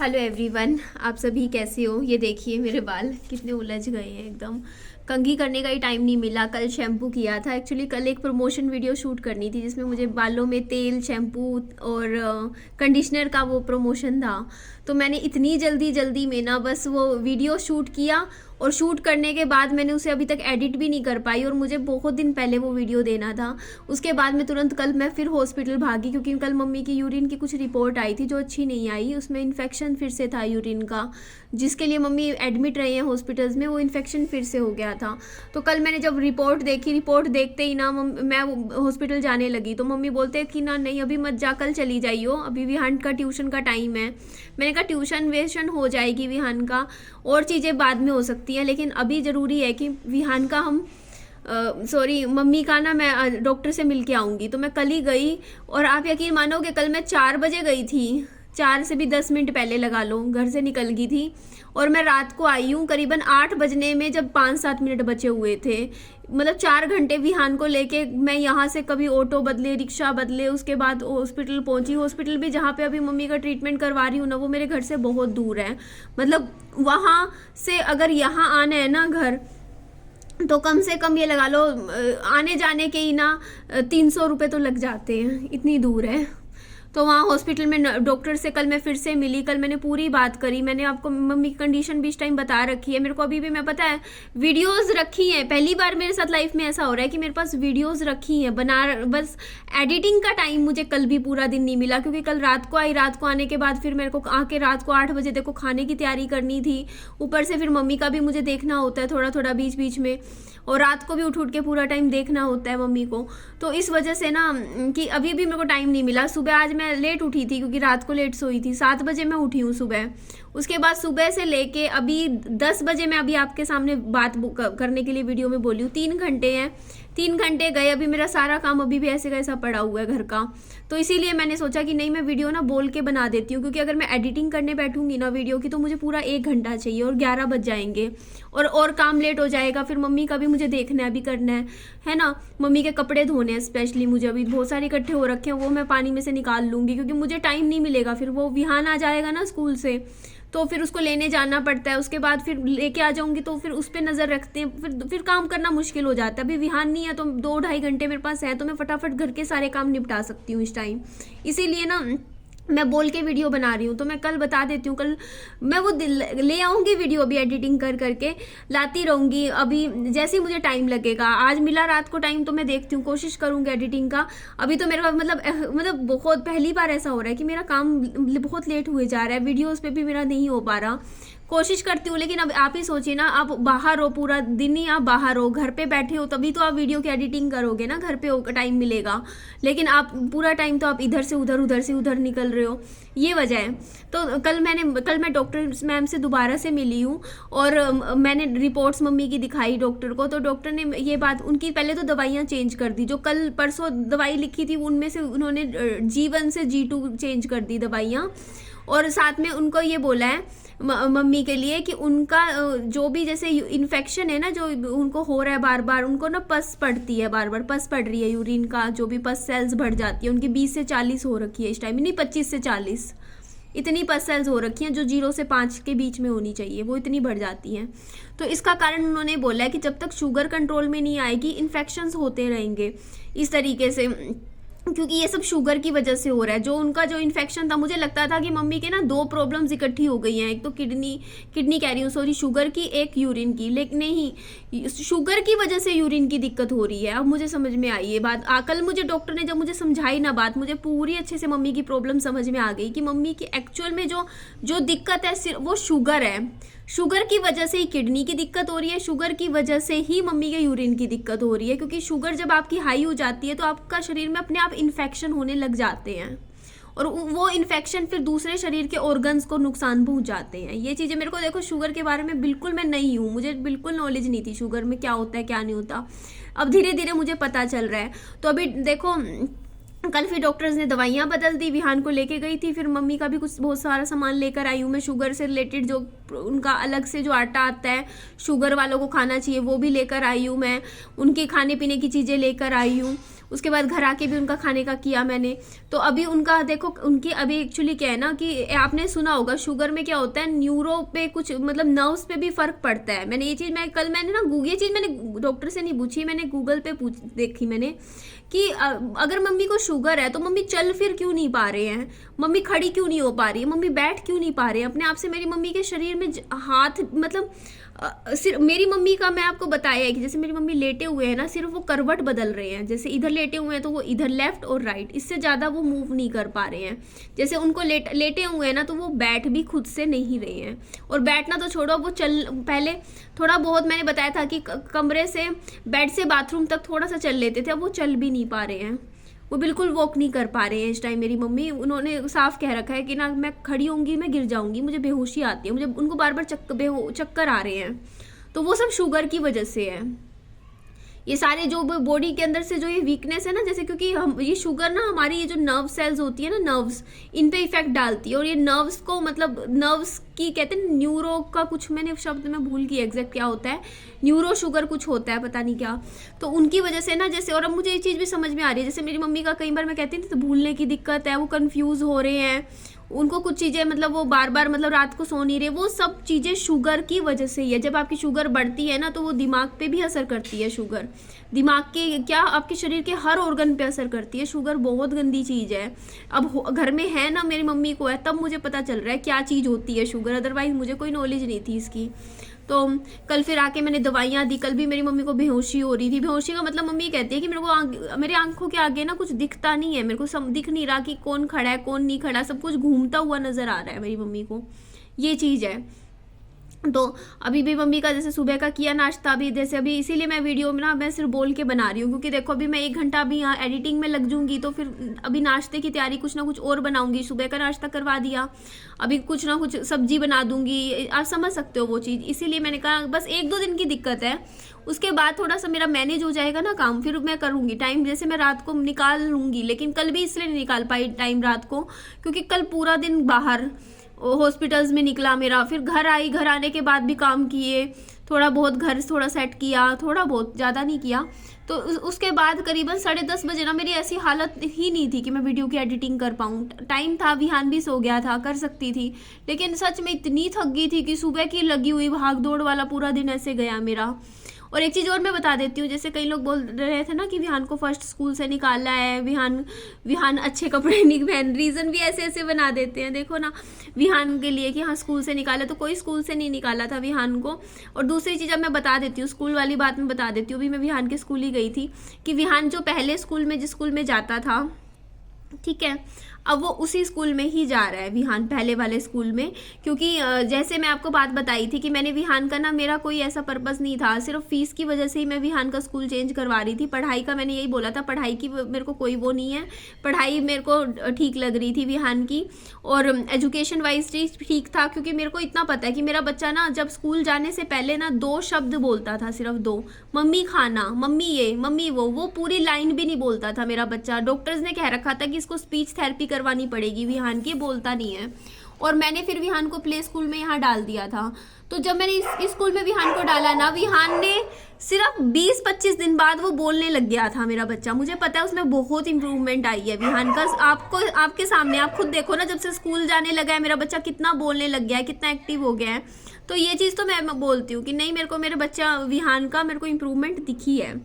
Hello everyone, आप सभी कैसे हो। ये देखिए मेरे बाल कितने उलझ गए हैं एकदम। कंघी करने का ही टाइम नहीं मिला। कल शैम्पू किया था। एक्चुअली कल एक प्रमोशन वीडियो शूट करनी थी जिसमें मुझे बालों में तेल, शैम्पू और कंडीशनर का वो प्रमोशन था। तो मैंने इतनी जल्दी में ना बस वो वीडियो शूट किया और शूट करने के बाद मैंने उसे अभी तक एडिट भी नहीं कर पाई और मुझे बहुत दिन पहले वो वीडियो देना था। उसके बाद में तुरंत कल मैं फिर हॉस्पिटल भागी क्योंकि कल मम्मी की यूरिन की कुछ रिपोर्ट आई थी जो अच्छी नहीं आई। उसमें इन्फेक्शन फिर से था यूरिन का, जिसके लिए मम्मी एडमिट रही हैं हॉस्पिटल्स में। वो इन्फेक्शन फिर से हो गया था। तो कल मैंने जब रिपोर्ट देखी, रिपोर्ट देखते ही ना मैं हॉस्पिटल जाने लगी। तो मम्मी बोलते हैं कि ना नहीं अभी मत जा, कल चली जाइयो, अभी विहान का ट्यूशन का टाइम है। मैंने कहा ट्यूशन वेशन हो जाएगी विहान का, और चीज़ें बाद में हो सकती हैं, लेकिन अभी ज़रूरी है कि विहान का हम मम्मी का ना मैं डॉक्टर से मिल के आऊँगी। तो मैं कल ही गई और आप यकीन मानोगे कल मैं 4 बजे गई थी। 4 से भी 10 मिनट पहले लगा लो, घर से निकल गई थी और मैं रात को आई हूँ करीबन 8 बजने में, जब 5-7 मिनट बचे हुए थे। मतलब 4 घंटे विहान को लेके मैं यहाँ से कभी ऑटो बदले, रिक्शा बदले, उसके बाद हॉस्पिटल पहुँची। हॉस्पिटल भी जहाँ पे अभी मम्मी का ट्रीटमेंट करवा रही हूँ ना, वो मेरे घर से बहुत दूर है। मतलब वहाँ से अगर यहाँ आना है ना घर, तो कम से कम ये लगा लो आने जाने के ही ना 300 रुपये तो लग जाते हैं, इतनी दूर है। तो वहाँ हॉस्पिटल में डॉक्टर से कल मैं फिर से मिली। कल मैंने पूरी बात करी। मैंने आपको मम्मी की कंडीशन भी इस टाइम बता रखी है। मेरे को अभी भी मैं पता है वीडियोस रखी हैं। पहली बार मेरे साथ लाइफ में ऐसा हो रहा है कि मेरे पास वीडियोस रखी हैं बना, बस एडिटिंग का टाइम मुझे कल भी पूरा दिन नहीं मिला क्योंकि कल रात को आई। रात को आने के बाद फिर मेरे को आके रात को 8 बजे देखो खाने की तैयारी करनी थी। ऊपर से फिर मम्मी का भी मुझे देखना होता है थोड़ा थोड़ा बीच बीच में, और रात को भी उठ के पूरा टाइम देखना होता है मम्मी को। तो इस वजह से ना कि अभी भी मेरे को टाइम नहीं मिला। सुबह आज मैं लेट उठी थी क्योंकि रात को लेट सोई थी। 7 बजे मैं उठी हूँ सुबह। उसके बाद सुबह से लेके अभी 10 बजे मैं अभी आपके सामने बात करने के लिए वीडियो में बोली हूँ। 3 घंटे हैं, 3 घंटे गए। अभी मेरा सारा काम अभी भी ऐसे कैसा पड़ा हुआ है घर का। तो इसीलिए मैंने सोचा कि नहीं मैं वीडियो ना बोल के बना देती हूँ, क्योंकि अगर मैं एडिटिंग करने बैठूंगी ना वीडियो की तो मुझे पूरा 1 घंटा चाहिए और 11 बज जाएंगे और काम लेट हो जाएगा। फिर मम्मी का भी मुझे देखना है, अभी करना है ना। मम्मी के कपड़े धोने हैं स्पेशली, मुझे अभी बहुत सारे इकट्ठे हो रखे हैं, वो मैं पानी में से निकाल लूँगी क्योंकि मुझे टाइम नहीं मिलेगा। फिर वो विहान आ जाएगा ना स्कूल से, तो फिर उसको लेने जाना पड़ता है। उसके बाद फिर लेके आ जाऊंगी तो फिर उस पर नज़र रखते हैं, फिर काम करना मुश्किल हो जाता है। अभी विहान नहीं है तो 2-2.5 घंटे मेरे पास है, तो मैं फटाफट घर के सारे काम निपटा सकती हूँ इस टाइम। इसीलिए ना मैं बोल के वीडियो बना रही हूँ। तो मैं कल बता देती हूँ, कल मैं वो ले आऊँगी वीडियो, अभी एडिटिंग कर करके लाती रहूँगी। अभी जैसे ही मुझे टाइम लगेगा, आज मिला रात को टाइम तो मैं देखती हूँ, कोशिश करूँगी एडिटिंग का। अभी तो मेरे पास मतलब बहुत पहली बार ऐसा हो रहा है कि मेरा काम बहुत लेट हुए जा रहा है, वीडियोज़ पे भी मेरा नहीं हो पा रहा। कोशिश करती हूँ, लेकिन अब आप ही सोचिए ना, आप बाहर हो, पूरा दिन ही आप बाहर हो, घर पे बैठे हो, तभी तो आप वीडियो की एडिटिंग करोगे ना, घर पे हो टाइम मिलेगा। लेकिन आप पूरा टाइम तो आप इधर से उधर, उधर से उधर निकल रहे हो, ये वजह है। तो कल मैं डॉक्टर मैम से दोबारा से मिली हूँ और मैंने रिपोर्ट्स मम्मी की दिखाई डॉक्टर को। तो डॉक्टर ने ये बात, उनकी पहले तो दवाइयाँ चेंज कर दी। जो कल परसों दवाई लिखी थी उनमें से उन्होंने G1 से G2 चेंज कर दी दवाइयाँ, और साथ में उनको ये बोला है मम्मी के लिए कि उनका जो भी जैसे इन्फेक्शन है ना, जो उनको हो रहा है बार बार, उनको ना पस पड़ती है, बार बार पस पड़ रही है यूरिन का, जो भी पस सेल्स बढ़ जाती है उनकी 20 से 40 हो रखी है इस टाइम, नहीं 25 से 40 इतनी पस सेल्स हो रखी हैं जो 0 से 5 के बीच में होनी चाहिए, वो इतनी बढ़ जाती हैं। तो इसका कारण उन्होंने बोला है कि जब तक शुगर कंट्रोल में नहीं आएगी इन्फेक्शंस होते रहेंगे इस तरीके से, क्योंकि ये सब शुगर की वजह से हो रहा है। जो उनका जो इन्फेक्शन था, मुझे लगता था कि मम्मी के ना 2 प्रॉब्लम्स इकट्ठी हो गई हैं, एक तो किडनी कह रही हूँ, सॉरी शुगर की, एक यूरिन की। लेकिन नहीं, शुगर की वजह से यूरिन की दिक्कत हो रही है। अब मुझे समझ में आई ये बात। कल मुझे डॉक्टर ने जब मुझे समझाई ना बात, मुझे पूरी अच्छे से मम्मी की प्रॉब्लम समझ में आ गई कि मम्मी की एक्चुअल में जो दिक्कत है सिर्फ वो शुगर है। शुगर की वजह से ही किडनी की दिक्कत हो रही है, शुगर की वजह से ही मम्मी के यूरिन की दिक्कत हो रही है। क्योंकि शुगर जब आपकी हाई हो जाती है तो आपका शरीर में अपने आप इन्फेक्शन होने लग जाते हैं, और वो इन्फेक्शन फिर दूसरे शरीर के ऑर्गन्स को नुकसान पहुंचाते हैं। ये चीज़ें मेरे को, देखो शुगर के बारे में बिल्कुल मैं नहीं हूँ, मुझे बिल्कुल नॉलेज नहीं थी शुगर में क्या होता है क्या नहीं होता। अब धीरे धीरे मुझे पता चल रहा है। तो अभी देखो कल फिर डॉक्टर्स ने दवाइयाँ बदल दी, विहान को लेके गई थी, फिर मम्मी का भी कुछ बहुत सारा सामान लेकर आई हूँ मैं शुगर से रिलेटेड, जो उनका अलग से जो आटा आता है शुगर वालों को खाना चाहिए वो भी लेकर आई हूँ मैं, उनके खाने पीने की चीज़ें लेकर आई हूँ। उसके बाद घर आके भी उनका खाने का किया मैंने। तो अभी उनका देखो, उनकी अभी एक्चुअली क्या है ना कि आपने सुना होगा शुगर में क्या होता है, न्यूरो पे कुछ मतलब नर्व्स पे भी फर्क पड़ता है। मैंने ये चीज़ मैंने ना ये चीज़ मैंने डॉक्टर से नहीं पूछी, मैंने गूगल पे देखी मैंने कि अगर मम्मी को शुगर है तो मम्मी चल फिर क्यों नहीं पा रहे हैं, मम्मी खड़ी क्यों नहीं हो पा रही है, मम्मी बैठ क्यों नहीं पा रहे हैं अपने आप से। मेरी मम्मी के शरीर में हाथ मतलब सिर्फ मेरी मम्मी का मैं आपको बताया है कि जैसे मेरी मम्मी लेटे हुए हैं ना, सिर्फ वो करवट बदल रहे हैं, जैसे इधर लेटे हुए हैं तो वो इधर लेफ्ट और राइट, इससे ज़्यादा वो मूव नहीं कर पा रहे हैं। जैसे उनको लेटे हुए हैं ना तो वो बैठ भी खुद से नहीं रहे हैं, और बैठना तो छोड़ो, वो चल पहले थोड़ा बहुत मैंने बताया था कि कमरे से बेड से बाथरूम तक थोड़ा सा चल लेते थे, अब वो चल भी नहीं पा रहे हैं, वो बिल्कुल वॉक नहीं कर पा रहे हैं इस टाइम। मेरी मम्मी उन्होंने साफ कह रखा है कि ना मैं खड़ी होंगी मैं गिर जाऊंगी, मुझे बेहोशी आती है, मुझे उनको बार बार चक्कर आ रहे हैं। तो वो सब शुगर की वजह से है। ये सारे जो बॉडी के अंदर से जो ये वीकनेस है ना, जैसे क्योंकि हम ये शुगर ना हमारी ये जो नर्व सेल्स होती है ना, नर्व्स, इन पे इफेक्ट डालती है, और ये नर्व्स को मतलब नर्व्स की कहते हैं न्यूरो का कुछ मैंने शब्द में भूल गई एग्जैक्ट क्या होता है, न्यूरो शुगर कुछ होता है पता नहीं क्या। तो उनकी वजह से ना जैसे, और अब मुझे ये चीज़ भी समझ में आ रही है, जैसे मेरी मम्मी का कई बार मैं कहती थी तो भूलने की दिक्कत है, वो कंफ्यूज हो रहे हैं, उनको कुछ चीज़ें मतलब वो बार बार मतलब रात को सो नहीं रहे, वो सब चीज़ें शुगर की वजह से ही है। जब आपकी शुगर बढ़ती है ना तो वो दिमाग पे भी असर करती है शुगर, दिमाग के क्या आपके शरीर के हर ऑर्गन पे असर करती है। शुगर बहुत गंदी चीज़ है। अब घर में है ना मेरी मम्मी को है, तब मुझे पता चल रहा है क्या चीज़ होती है शुगर, अदरवाइज मुझे कोई नॉलेज नहीं थी इसकी। तो कल फिर आके मैंने दवाइयाँ दी। कल भी मेरी मम्मी को बेहोशी हो रही थी। बेहोशी का मतलब मम्मी कहती है कि मेरे आंखों के आगे ना कुछ दिखता नहीं है, मेरे को दिख नहीं रहा कि कौन खड़ा है कौन नहीं खड़ा, सब कुछ घूमता हुआ नजर आ रहा है मेरी मम्मी को, ये चीज़ है। तो अभी भी मम्मी का जैसे सुबह का किया नाश्ता, भी जैसे अभी इसीलिए मैं वीडियो में ना मैं सिर्फ बोल के बना रही हूँ, क्योंकि देखो अभी मैं 1 घंटा अभी यहाँ एडिटिंग में लग जूंगी, तो फिर अभी नाश्ते की तैयारी कुछ ना कुछ और बनाऊंगी। सुबह का नाश्ता करवा दिया, अभी कुछ ना कुछ सब्जी बना दूंगी, आप समझ सकते हो वो चीज़। इसीलिए मैंने कहा बस 1-2 दिन की दिक्कत है, उसके बाद थोड़ा सा मेरा मैनेज हो जाएगा ना काम, फिर मैं करूँगी टाइम, जैसे मैं रात को निकाल लूँगी। लेकिन कल भी इसलिए नहीं निकाल पाई टाइम रात को, क्योंकि कल पूरा दिन बाहर हॉस्पिटल्स में निकला मेरा, फिर घर आई, घर आने के बाद भी काम किए, थोड़ा बहुत घर थोड़ा सेट किया, थोड़ा बहुत, ज़्यादा नहीं किया। तो उसके बाद करीबन 10:30 बजे ना मेरी ऐसी हालत ही नहीं थी कि मैं वीडियो की एडिटिंग कर पाऊँ। टाइम था, विहान भी सो गया था, कर सकती थी, लेकिन सच में इतनी थक गई थी कि सुबह की लगी हुई भाग दौड़ वाला पूरा दिन ऐसे गया मेरा। और एक चीज़ और मैं बता देती हूँ, जैसे कई लोग बोल रहे थे ना कि विहान को फर्स्ट स्कूल से निकाला है, विहान अच्छे कपड़े नहीं पहन, रीज़न भी ऐसे ऐसे बना देते हैं। देखो ना विहान के लिए कि हाँ स्कूल से निकाला, तो कोई स्कूल से नहीं निकाला था विहान को। और दूसरी चीज़ अब मैं बता देती हूँ, स्कूल वाली बात मैं बता देती हूँ। अभी मैं विहान के स्कूल ही गई थी कि विहान जो पहले स्कूल में जिस स्कूल में जाता था, ठीक है, अब वो उसी स्कूल में ही जा रहा है विहान, पहले वाले स्कूल में। क्योंकि जैसे मैं आपको बात बताई थी कि मैंने विहान का ना, मेरा कोई ऐसा पर्पस नहीं था, सिर्फ फीस की वजह से ही मैं विहान का स्कूल चेंज करवा रही थी। पढ़ाई का मैंने यही बोला था, पढ़ाई की मेरे को कोई वो नहीं है, पढ़ाई मेरे को ठीक लग रही थी विहान की, और एजुकेशन वाइज ठीक था। क्योंकि मेरे को इतना पता है कि मेरा बच्चा ना जब स्कूल जाने से पहले ना 2 शब्द बोलता था, सिर्फ 2, मम्मी खाना, मम्मी ये, मम्मी वो पूरी लाइन भी नहीं बोलता था मेरा बच्चा। डॉक्टर्स ने कह रखा था कि इसको स्पीच थेरेपी करवानी पड़ेगी विहान की, बोलता नहीं है। और मैंने फिर विहान को प्ले स्कूल में यहाँ डाल दिया था। तो जब मैंने इस स्कूल में विहान को डाला ना, विहान ने सिर्फ 20-25 दिन बाद वो बोलने लग गया था मेरा बच्चा। मुझे पता है उसमें बहुत इंप्रूवमेंट आई है विहान का। आपको आपके सामने आप खुद देखो ना, जब से स्कूल जाने लगा है मेरा बच्चा कितना बोलने लग गया है, कितना एक्टिव हो गया है। तो ये चीज़ तो मैं बोलती हूँ कि नहीं, मेरे को मेरे बच्चा विहान का मेरे को इम्प्रूवमेंट दिखी है।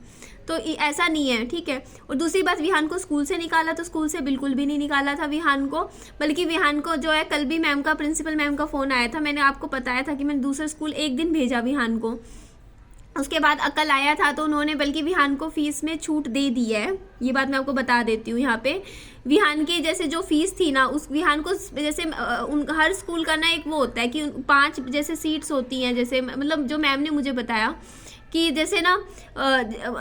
तो ऐसा नहीं है, ठीक है। और दूसरी बात, विहान को स्कूल से निकाला तो स्कूल से बिल्कुल भी नहीं निकाला था विहान को, बल्कि विहान को जो है, कल भी मैम का, प्रिंसिपल मैम का फ़ोन आया था, मैंने आपको बताया था कि मैंने दूसरे स्कूल 1 दिन भेजा विहान को। उसके बाद अकल आया था तो उन्होंने बल्कि विहान को फीस में छूट दे दी है। ये बात मैं आपको बता देती हूँ यहाँ पे। विहान की जैसे जो फीस थी ना, उस विहान को जैसे हर स्कूल का ना एक वो होता है कि 5 जैसे सीट्स होती हैं, जैसे मतलब जो मैम ने मुझे बताया कि जैसे ना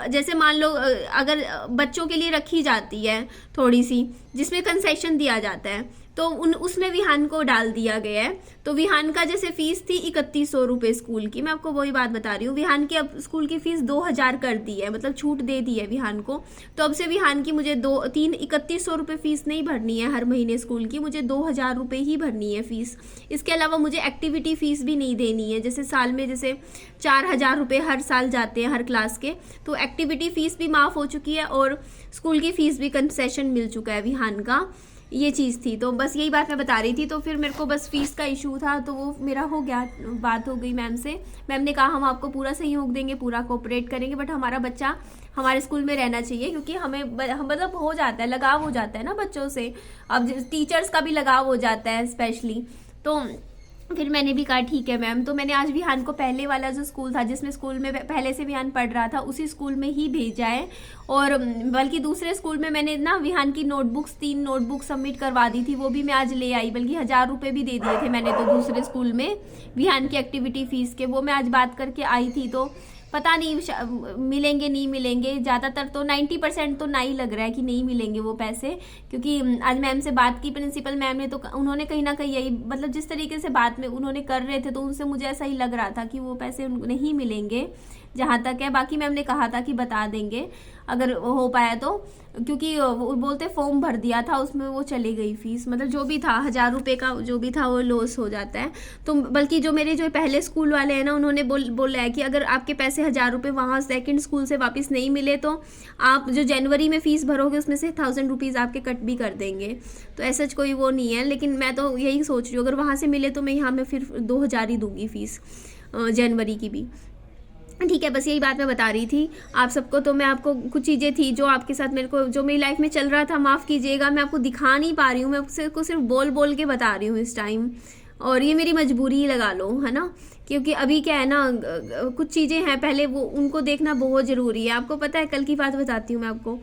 जैसे मान लो अगर बच्चों के लिए रखी जाती है थोड़ी सी, जिसमें कंसेशन दिया जाता है, तो उसमें विहान को डाल दिया गया है। तो विहान का जैसे फीस थी 3100 रुपये स्कूल की, मैं आपको वही बात बता रही हूँ। विहान की अब स्कूल की फीस 2000 कर दी है, मतलब छूट दे दी है विहान को। तो अब से विहान की मुझे 3100 रुपये फीस नहीं भरनी है हर महीने स्कूल की, मुझे 2000 रुपये ही भरनी है फीस। इसके अलावा मुझे एक्टिविटी फ़ीस भी नहीं देनी है, जैसे साल में जैसे 4000 रुपये हर साल जाते हैं हर क्लास के, तो एक्टिविटी फ़ीस भी माफ़ हो चुकी है और स्कूल की फ़ीस भी कंसेशन मिल चुका है विहान का। ये चीज़ थी, तो बस यही बात मैं बता रही थी। तो फिर मेरे को बस फ़ीस का इशू था, तो वो मेरा हो गया, बात हो गई मैम से। मैम ने कहा हम आपको पूरा सहयोग देंगे, पूरा कोऑपरेट करेंगे, बट हमारा बच्चा हमारे स्कूल में रहना चाहिए, क्योंकि हमें मतलब हो जाता है, लगाव हो जाता है ना बच्चों से, अब टीचर्स का भी लगाव हो जाता है स्पेशली। तो फिर मैंने भी कहा ठीक है मैम। तो मैंने आज विहान को पहले वाला जो स्कूल था, जिसमें स्कूल में पहले से विहान पढ़ रहा था, उसी स्कूल में ही भेजा है। और बल्कि दूसरे स्कूल में मैंने ना विहान की नोटबुक्स 3 नोटबुक सबमिट करवा दी थी, वो भी मैं आज ले आई, बल्कि 1000 रुपये भी दे दिए थे मैंने तो दूसरे स्कूल में विहान की एक्टिविटी फ़ीस के, वो मैं आज बात करके आई थी। तो पता नहीं मिलेंगे नहीं मिलेंगे, ज़्यादातर तो 90% तो नहीं लग रहा है कि नहीं मिलेंगे वो पैसे, क्योंकि आज मैम से बात की प्रिंसिपल मैम ने, तो उन्होंने कहीं ना कहीं यही, मतलब जिस तरीके से बात में उन्होंने कर रहे थे, तो उनसे मुझे ऐसा ही लग रहा था कि वो पैसे नहीं मिलेंगे जहाँ तक है। बाकी मैम ने कहा था कि बता देंगे अगर हो पाया तो, क्योंकि वो बोलते फॉर्म भर दिया था उसमें वो चली गई फीस, मतलब जो भी था 1000 रुपये का जो भी था वो लॉस हो जाता है। तो बल्कि जो मेरे जो पहले स्कूल वाले हैं ना, उन्होंने बोला है कि अगर आपके पैसे 1000 रुपये वहाँ सेकंड स्कूल से वापस नहीं मिले, तो आप जो जनवरी में फ़ीस भरोगे उसमें से 1000 रुपीज़ आपके कट भी कर देंगे। तो ऐसा कोई वो नहीं है, लेकिन मैं तो यही सोच रही हूँ अगर वहाँ से मिले तो मैं यहाँ में फिर 2000 ही दूँगी फ़ीस जनवरी की भी। ठीक है, बस यही बात मैं बता रही थी आप सबको। तो मैं आपको कुछ चीज़ें थी जो आपके साथ मेरे को, जो मेरी लाइफ में चल रहा था, माफ़ कीजिएगा, मैं आपको दिखा नहीं पा रही हूँ, मैं आपको सिर्फ बोल बोल के बता रही हूँ इस टाइम, और ये मेरी मजबूरी ही लगा लो, है ना। क्योंकि अभी क्या है ना, कुछ चीज़ें हैं पहले वो उनको देखना बहुत ज़रूरी है। आपको पता है, कल की बात बताती हूँ मैं आपको।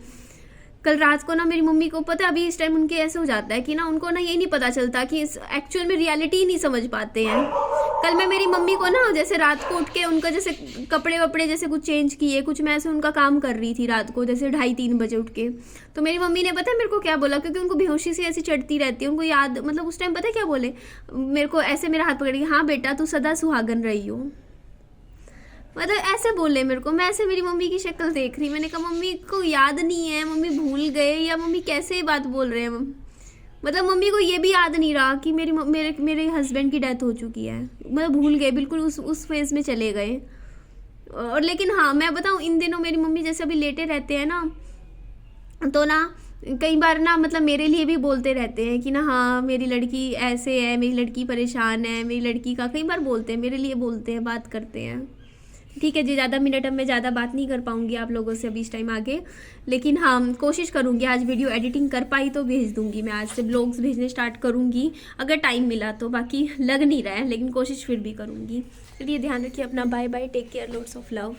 कल रात को ना मेरी मम्मी को पता, अभी इस टाइम उनके ऐसे हो जाता है कि ना उनको ना ये नहीं पता चलता कि एक्चुअल में रियलिटी ही नहीं समझ पाते हैं। कल मैं मेरी मम्मी को ना जैसे रात को उठ के उनका जैसे कपड़े वपड़े जैसे कुछ चेंज किए, कुछ मैं ऐसे उनका काम कर रही थी रात को, जैसे 2:30-3 बजे उठ के। तो मेरी मम्मी ने पता है मेरे को क्या बोला, क्योंकि उनको बेहोशी सी ऐसी चढ़ती रहती है, उनको याद, मतलब उस टाइम पता है क्या बोले मेरे को, ऐसे मेरा हाथ पकड़ के, हाँ बेटा तू सदा सुहागन रही हो, मतलब ऐसे बोले मेरे को। मैं ऐसे मेरी मम्मी की शक्ल देख रही, मैंने कहा मम्मी को याद नहीं है, मम्मी भूल गए, या मम्मी कैसे बात बोल रहे हैं। मतलब मम्मी को ये भी याद नहीं रहा कि मेरे हस्बैंड की डेथ हो चुकी है, मतलब भूल गए बिल्कुल, उस फेज़ में चले गए। और लेकिन हाँ मैं बताऊँ, इन दिनों मेरी मम्मी जैसे अभी लेटे रहते हैं ना, तो ना कई बार ना मतलब मेरे लिए भी बोलते रहते हैं कि ना हाँ मेरी लड़की ऐसे है, मेरी लड़की परेशान है, मेरी लड़की का कई बार बोलते हैं, मेरे लिए बोलते हैं, बात करते हैं। ठीक है जी, ज़्यादा मिनट अब मैं ज़्यादा बात नहीं कर पाऊँगी आप लोगों से अभी इस टाइम आगे, लेकिन हाँ कोशिश करूँगी आज वीडियो एडिटिंग कर पाई तो भेज दूँगी। मैं आज से ब्लॉग्स भेजने स्टार्ट करूँगी अगर टाइम मिला तो, बाकी लग नहीं रहा है लेकिन कोशिश फिर भी करूँगी। चलिए ध्यान रखिए अपना, bye bye, take care, loads of love.